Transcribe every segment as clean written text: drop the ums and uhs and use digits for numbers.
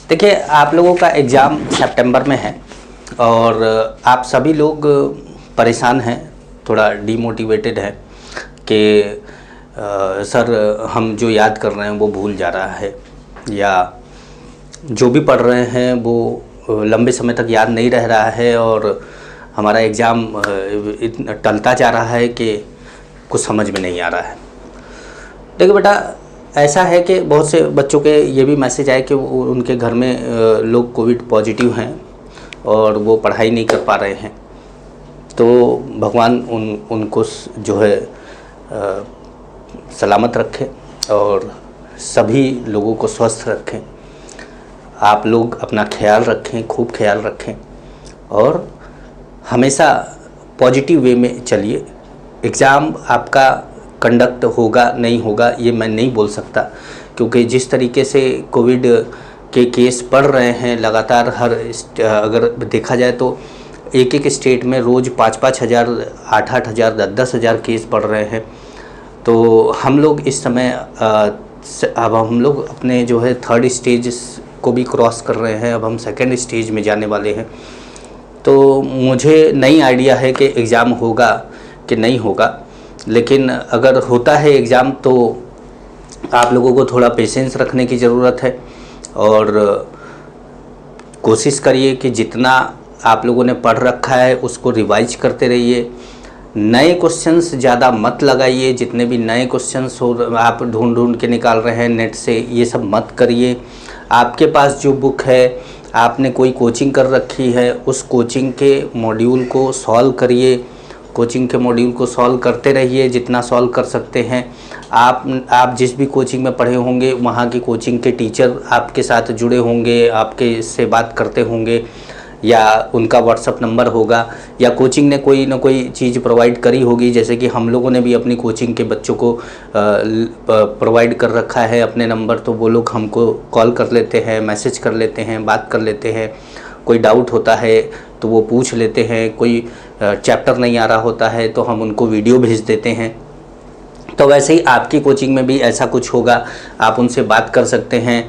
देखिए, आप लोगों का एग्ज़ाम सितंबर में है और आप सभी लोग परेशान हैं, थोड़ा डीमोटिवेटेड हैं कि सर हम जो याद कर रहे हैं वो भूल जा रहा है, या जो भी पढ़ रहे हैं वो लंबे समय तक याद नहीं रह रहा है और हमारा एग्ज़ाम इतना टलता जा रहा है कि कुछ समझ में नहीं आ रहा है। देखिए बेटा, ऐसा है कि बहुत से बच्चों के ये भी मैसेज आए कि उनके घर में लोग कोविड पॉजिटिव हैं और वो पढ़ाई नहीं कर पा रहे हैं। तो भगवान उनको जो है सलामत रखे और सभी लोगों को स्वस्थ रखें। आप लोग अपना ख्याल रखें, खूब ख्याल रखें और हमेशा पॉजिटिव वे में चलिए। एग्ज़ाम आपका कंडक्ट होगा नहीं होगा ये मैं नहीं बोल सकता, क्योंकि जिस तरीके से कोविड के केस बढ़ रहे हैं लगातार, अगर देखा जाए तो एक एक स्टेट में रोज़ 5-5 हज़ार, 8-8 हज़ार, 10-10 हज़ार केस बढ़ रहे हैं। तो हम लोग इस समय अब हम लोग अपने जो है 3rd स्टेज को भी क्रॉस कर रहे हैं। अब हम 2nd स्टेज में जाने वाले हैं। तो मुझे नहीं आइडिया है कि एग्ज़ाम होगा कि नहीं होगा, लेकिन अगर होता है एग्ज़ाम तो आप लोगों को थोड़ा पेशेंस रखने की ज़रूरत है और कोशिश करिए कि जितना आप लोगों ने पढ़ रखा है उसको रिवाइज करते रहिए। नए क्वेश्चंस ज़्यादा मत लगाइए, जितने भी नए क्वेश्चंस हो आप ढूंढ के निकाल रहे हैं नेट से, ये सब मत करिए। आपके पास जो बुक है, आपने कोई कोचिंग कर रखी है, उस कोचिंग के मॉड्यूल को सॉल्व करिए। कोचिंग के मॉड्यूल को सॉल्व करते रहिए जितना सॉल्व कर सकते हैं। आप जिस भी कोचिंग में पढ़े होंगे वहाँ की कोचिंग के टीचर आपके साथ जुड़े होंगे, आपके से बात करते होंगे, या उनका व्हाट्सअप नंबर होगा, या कोचिंग ने कोई ना कोई चीज़ प्रोवाइड करी होगी। जैसे कि हम लोगों ने भी अपनी कोचिंग के बच्चों को प्रोवाइड कर रखा है अपने नंबर, तो वो लोग हमको कॉल कर लेते हैं, मैसेज कर लेते हैं, बात कर लेते हैं। कोई डाउट होता है तो वो पूछ लेते हैं, कोई चैप्टर नहीं आ रहा होता है तो हम उनको वीडियो भेज देते हैं। तो वैसे ही आपकी कोचिंग में भी ऐसा कुछ होगा, आप उनसे बात कर सकते हैं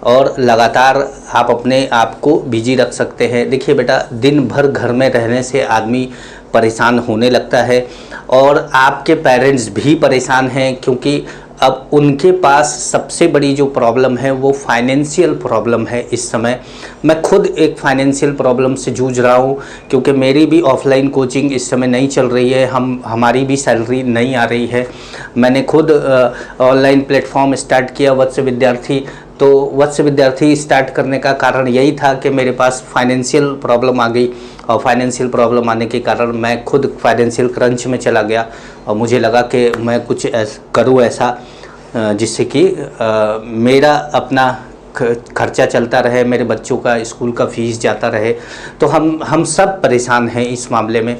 और लगातार आप अपने आप को बिजी रख सकते हैं। देखिए बेटा, दिन भर घर में रहने से आदमी परेशान होने लगता है और आपके पेरेंट्स भी परेशान हैं, क्योंकि अब उनके पास सबसे बड़ी जो प्रॉब्लम है वो फाइनेंशियल प्रॉब्लम है इस समय। मैं खुद एक फाइनेंशियल प्रॉब्लम से जूझ रहा हूँ, क्योंकि मेरी भी ऑफलाइन कोचिंग इस समय नहीं चल रही है, हमारी भी सैलरी नहीं आ रही है। मैंने खुद ऑनलाइन प्लेटफॉर्म स्टार्ट किया वत्स विद्यार्थी। तो वत्स विद्यार्थी स्टार्ट करने का कारण यही था कि मेरे पास फाइनेंशियल प्रॉब्लम आ गई और फाइनेंशियल प्रॉब्लम आने के कारण मैं खुद फाइनेंशियल क्रंच में चला गया और मुझे लगा कि मैं कुछ करूँ ऐसा जिससे कि मेरा अपना खर्चा चलता रहे, मेरे बच्चों का स्कूल का फीस जाता रहे। तो हम सब परेशान हैं इस मामले में।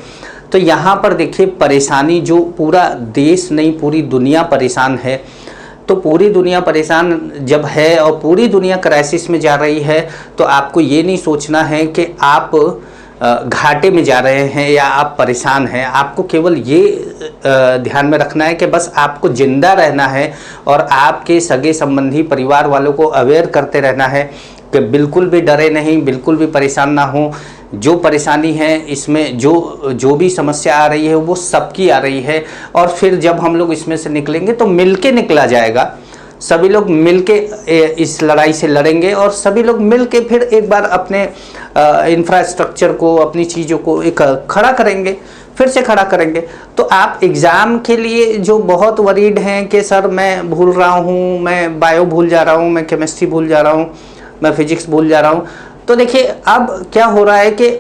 तो यहाँ पर देखिए, परेशानी जो पूरा देश नहीं पूरी दुनिया परेशान है। तो पूरी दुनिया परेशान जब है और पूरी दुनिया क्राइसिस में जा रही है, तो आपको ये नहीं सोचना है कि आप घाटे में जा रहे हैं या आप परेशान हैं। आपको केवल ये ध्यान में रखना है कि बस आपको ज़िंदा रहना है और आपके सगे संबंधी परिवार वालों को अवेयर करते रहना है कि बिल्कुल भी डरे नहीं, बिल्कुल भी परेशान ना हो। जो परेशानी है इसमें जो भी समस्या आ रही है वो सबकी आ रही है, और फिर जब हम लोग इसमें से निकलेंगे तो मिलके निकला जाएगा। सभी लोग मिलके इस लड़ाई से लड़ेंगे और सभी लोग मिलके फिर एक बार अपने इंफ्रास्ट्रक्चर को, अपनी चीज़ों को एक खड़ा करेंगे, फिर से खड़ा करेंगे। तो आप एग्ज़ाम के लिए जो बहुत वरीड हैं कि सर मैं भूल रहा हूँ, मैं बायो भूल जा रहा हूँ, मैं केमिस्ट्री भूल जा रहा हूँ, मैं फिजिक्स भूल जा रहा हूँ। तो देखिए, अब क्या हो रहा है कि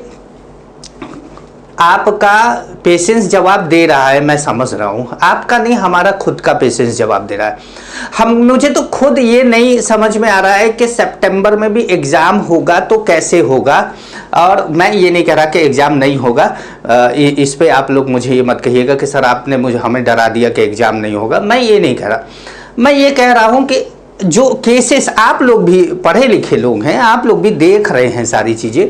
आपका पेशेंस जवाब दे रहा है, मैं समझ रहा हूँ, आपका नहीं, हमारा खुद का पेशेंस जवाब दे रहा है। मुझे तो खुद ये नहीं समझ में आ रहा है कि सितंबर में भी एग्ज़ाम होगा तो कैसे होगा। और मैं ये नहीं कह रहा कि एग्ज़ाम नहीं होगा, इस पे आप लोग मुझे ये मत कहिएगा कि सर आपने हमें डरा दिया कि एग्ज़ाम नहीं होगा। मैं ये नहीं कह रहा, मैं ये कह रहा हूँ कि जो केसेस, आप लोग भी पढ़े लिखे लोग हैं, आप लोग भी देख रहे हैं सारी चीज़ें।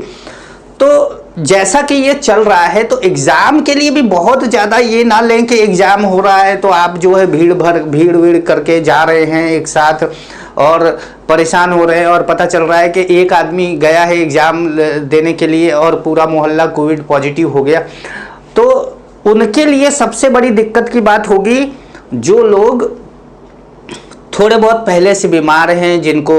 तो जैसा कि ये चल रहा है तो एग्ज़ाम के लिए भी बहुत ज़्यादा ये ना लें कि एग्ज़ाम हो रहा है तो आप जो है भीड़ करके जा रहे हैं एक साथ और परेशान हो रहे हैं, और पता चल रहा है कि एक आदमी गया है एग्ज़ाम देने के लिए और पूरा मोहल्ला कोविड पॉजिटिव हो गया, तो उनके लिए सबसे बड़ी दिक्कत की बात होगी जो लोग थोड़े बहुत पहले से बीमार हैं, जिनको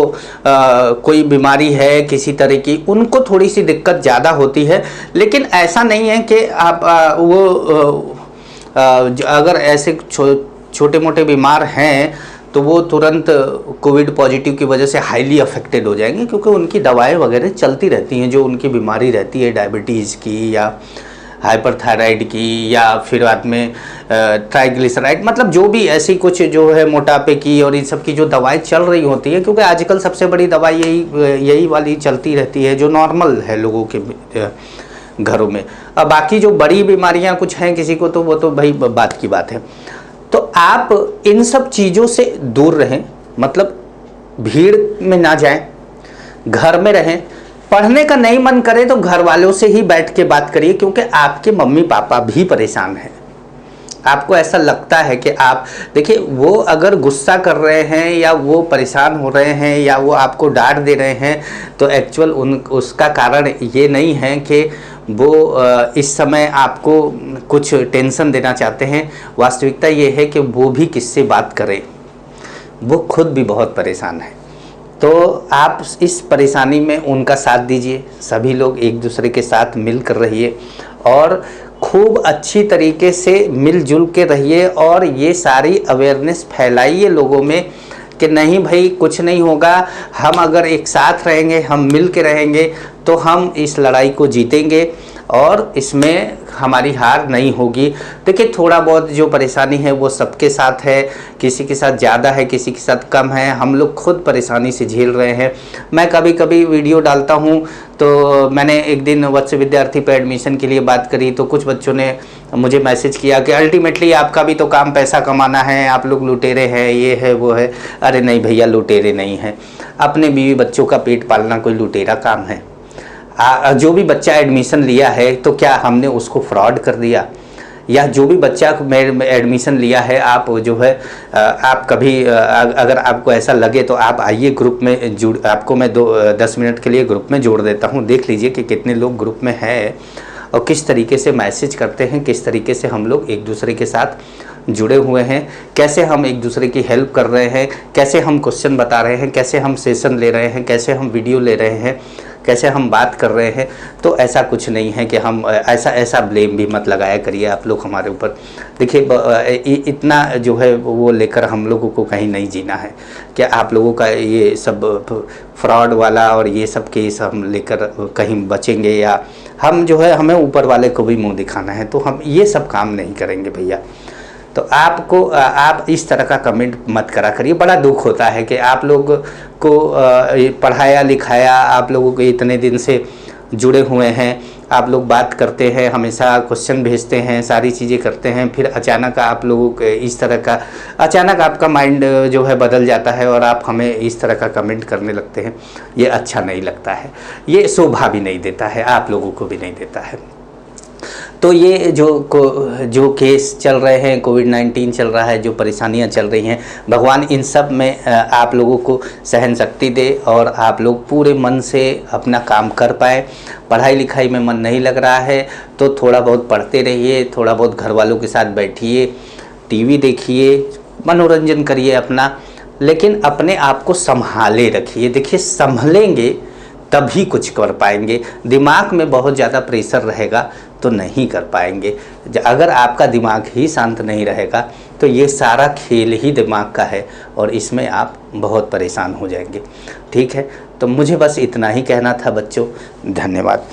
कोई बीमारी है किसी तरह की, उनको थोड़ी सी दिक्कत ज़्यादा होती है। लेकिन ऐसा नहीं है कि आप अगर ऐसे छोटे मोटे बीमार हैं तो वो तुरंत कोविड पॉजिटिव की वजह से हाईली अफेक्टेड हो जाएंगे, क्योंकि उनकी दवाएं वगैरह चलती रहती हैं जो उनकी बीमारी रहती है, डायबिटीज़ की या हाइपरथायराइड की, या फिर बाद में ट्राइग्लिसराइड, मतलब जो भी ऐसी कुछ जो है मोटापे की और इन सब की जो दवाएं चल रही होती है, क्योंकि आजकल सबसे बड़ी दवाई यही वाली चलती रहती है जो नॉर्मल है लोगों के घरों में। अब बाकी जो बड़ी बीमारियां कुछ हैं किसी को, तो वो तो भाई बात की बात है। तो आप इन सब चीज़ों से दूर रहें, मतलब भीड़ में ना जाएं, घर में रहें। पढ़ने का नहीं मन करे तो घर वालों से ही बैठ के बात करिए, क्योंकि आपके मम्मी पापा भी परेशान हैं। आपको ऐसा लगता है कि आप देखिए, वो अगर गुस्सा कर रहे हैं या वो परेशान हो रहे हैं या वो आपको डांट दे रहे हैं, तो एक्चुअल उसका कारण ये नहीं है कि वो इस समय आपको कुछ टेंशन देना चाहते हैं। वास्तविकता ये है कि वो भी किससे बात करें, वो खुद भी बहुत परेशान है। तो आप इस परेशानी में उनका साथ दीजिए, सभी लोग एक दूसरे के साथ मिल कर रहिए और खूब अच्छी तरीके से मिलजुल के रहिए, और ये सारी अवेयरनेस फैलाइए लोगों में कि नहीं भाई कुछ नहीं होगा, हम अगर एक साथ रहेंगे, हम मिल के रहेंगे तो हम इस लड़ाई को जीतेंगे और इसमें हमारी हार नहीं होगी। देखिए, थोड़ा बहुत जो परेशानी है वो सबके साथ है, किसी के साथ ज़्यादा है, किसी के साथ कम है, हम लोग खुद परेशानी से झेल रहे हैं। मैं कभी कभी वीडियो डालता हूँ, तो मैंने एक दिन वत्स विद्यार्थी पे एडमिशन के लिए बात करी, तो कुछ बच्चों ने मुझे मैसेज किया कि अल्टीमेटली आपका भी तो काम पैसा कमाना है, आप लोग लुटेरे हैं, ये है वो है। अरे नहीं भैया, लुटेरे नहीं हैं। अपने बीवी बच्चों का पेट पालना कोई लुटेरा काम है? जो भी बच्चा एडमिशन लिया है तो क्या हमने उसको फ्रॉड कर दिया? या जो भी बच्चा एडमिशन लिया है, आप जो है आप कभी अगर आपको ऐसा लगे तो आप आइए ग्रुप में आपको मैं 10 मिनट के लिए ग्रुप में जोड़ देता हूँ। देख लीजिए कि कितने लोग ग्रुप में हैं और किस तरीके से मैसेज करते हैं, किस तरीके से हम लोग एक दूसरे के साथ जुड़े हुए हैं, कैसे हम एक दूसरे की हेल्प कर रहे हैं, कैसे हम क्वेश्चन बता रहे हैं, कैसे हम सेशन ले रहे हैं, कैसे हम वीडियो ले रहे हैं, कैसे हम बात कर रहे हैं। तो ऐसा कुछ नहीं है कि हम ऐसा ब्लेम भी मत लगाया करिए आप लोग हमारे ऊपर। देखिए, इतना जो है वो लेकर हम लोगों को कहीं नहीं जीना है कि आप लोगों का ये सब फ्रॉड वाला और ये सब केस हम लेकर कहीं बचेंगे, या हम जो है हमें ऊपर वाले को भी मुंह दिखाना है, तो हम ये सब काम नहीं करेंगे भैया। तो आप इस तरह का कमेंट मत करा करिए। बड़ा दुख होता है कि आप लोग को पढ़ाया लिखाया, आप लोगों के इतने दिन से जुड़े हुए हैं, आप लोग बात करते हैं, हमेशा क्वेश्चन भेजते हैं, सारी चीज़ें करते हैं, फिर अचानक आप लोगों के इस तरह का अचानक आपका माइंड जो है बदल जाता है और आप हमें इस तरह का कमेंट करने लगते हैं। ये अच्छा नहीं लगता है, ये शोभा भी नहीं देता है, आप लोगों को भी नहीं देता है। तो ये जो केस चल रहे हैं, कोविड-19 चल रहा है, जो परेशानियां चल रही हैं, भगवान इन सब में आप लोगों को सहन शक्ति दे और आप लोग पूरे मन से अपना काम कर पाएँ। पढ़ाई लिखाई में मन नहीं लग रहा है तो थोड़ा बहुत पढ़ते रहिए, थोड़ा बहुत घर वालों के साथ बैठिए, टीवी देखिए, मनोरंजन करिए अपना, लेकिन अपने आप को संभाले रखिए। देखिए, संभलेंगे तभी कुछ कर पाएंगे। दिमाग में बहुत ज़्यादा प्रेशर रहेगा तो नहीं कर पाएंगे। अगर आपका दिमाग ही शांत नहीं रहेगा तो ये सारा खेल ही दिमाग का है और इसमें आप बहुत परेशान हो जाएंगे। ठीक है, तो मुझे बस इतना ही कहना था बच्चों। धन्यवाद।